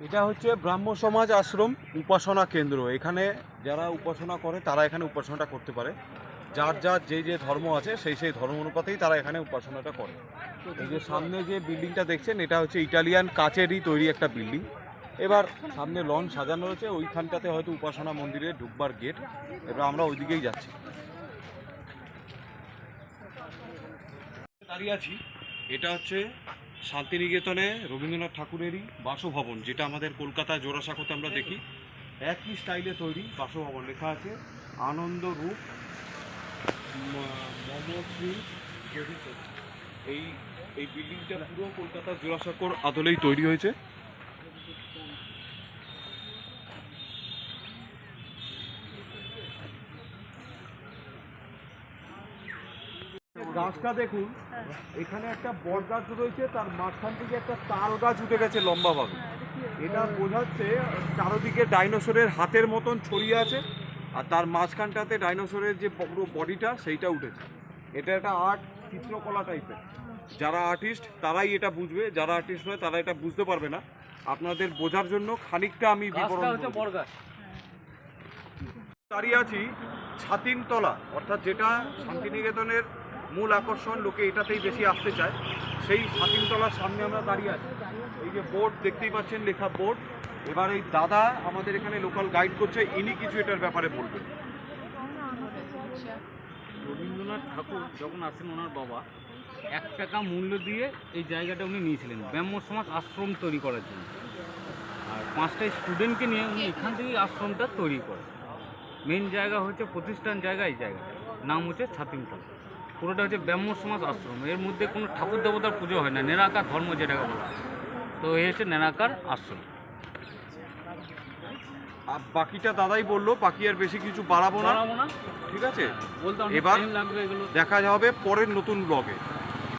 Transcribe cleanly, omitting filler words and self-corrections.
এটা হচ্ছে ব্রাহ্ম সমাজ আশ্রম উপাসনা কেন্দ্র। এখানে যারা উপাসনা করে তারা এখানে উপাসনাটা করতে পারে। যার যার যে ধর্ম আছে সেই ধর্ম অনুপাতেই তারা এখানে উপাসনাটা করে। এই যে সামনে যে বিল্ডিংটা দেখছেন এটা হচ্ছে ইটালিয়ান কাচেরই তৈরি একটা বিল্ডিং। এবার সামনে লন সাজানো রয়েছে, ওইখানটাতে হয়তো উপাসনা মন্দিরে ঢুকবার গেট। এবার আমরা ওইদিকেই যাচ্ছি। দাঁড়িয়ে আছি, এটা হচ্ছে শান্তিনিকেতনে রবীন্দ্রনাথ ঠাকুরেরই বাসভবন, যেটা আমাদের কলকাতা জোড়াসাঁকোতে আমরা দেখি। একই স্টাইলে তৈরি বাসভবন, লেখা আছে আনন্দ রূপ মমশ্রী। এই এই বিল্ডিংটা পুরো কলকাতা জোড়াসাঁকোর আদলেই তৈরি হয়েছে। গাছটা দেখুন, এখানে একটা বট গাছ রয়েছে, তার মাঝখান থেকে একটা তাল গাছ উঠে গেছে লম্বাভাবে। এটা বোঝাচ্ছে চারোদিকে ডাইনোসরের হাতের মতন ছড়িয়ে আছে, আর তার মাঝখানটাতে ডাইনোসরের যে পুরো বডিটা সেইটা উঠেছে। এটা একটা আর্ট চিত্রকলা টাইপের। যারা আর্টিস্ট তারাই এটা বুঝবে, যারা আর্টিস্ট নয় তারা এটা বুঝতে পারবে না। আপনাদের বোঝার জন্য খানিকটা আমি বিবরণ দাঁড়িয়ে আছি ছাতিমতলা, অর্থাৎ যেটা শান্তিনিকেতনের মূল আকর্ষণ, লোকে এটাতেই বেশি আসতে চায়। সেই ছাতিমতলার সামনে আমরা দাঁড়িয়ে আছি। এই যে বোর্ড দেখতেই পাচ্ছেন, লেখা বোর্ড। এবার এই দাদা আমাদের এখানে লোকাল গাইড করছে, ইনি কিছু এটার ব্যাপারে বলবেন। রবীন্দ্রনাথ ঠাকুর যখন আসেন ওনার বাবা 1 টাকা মূল্য দিয়ে এই জায়গাটা উনি নিয়েছিলেন ব্রাহ্ম সমাজ আশ্রম তৈরি করার জন্য। আর 5টা স্টুডেন্টকে নিয়ে উনি এখান থেকেই আশ্রমটা তৈরি করেন। মেন জায়গা হচ্ছে প্রতিষ্ঠান জায়গা, এই জায়গাটা নাম হচ্ছে ছাতিমতলা। পুরোটা হচ্ছে ব্রাহ্ম সমাজ আশ্রম। এর মধ্যে কোনো ঠাকুর দেবতার পুজো হয় না, নিরাকার ধর্ম যেটাকে বলা হয়। তো এই হচ্ছে নিরাকার আশ্রম। আর বাকিটা দাদাই বললো, বাকি আর বেশি কিছু বাড়াবো না, ঠিক আছে? বলতে এবার লাগবে এগুলো দেখা হবে পরের নতুন ব্লগে।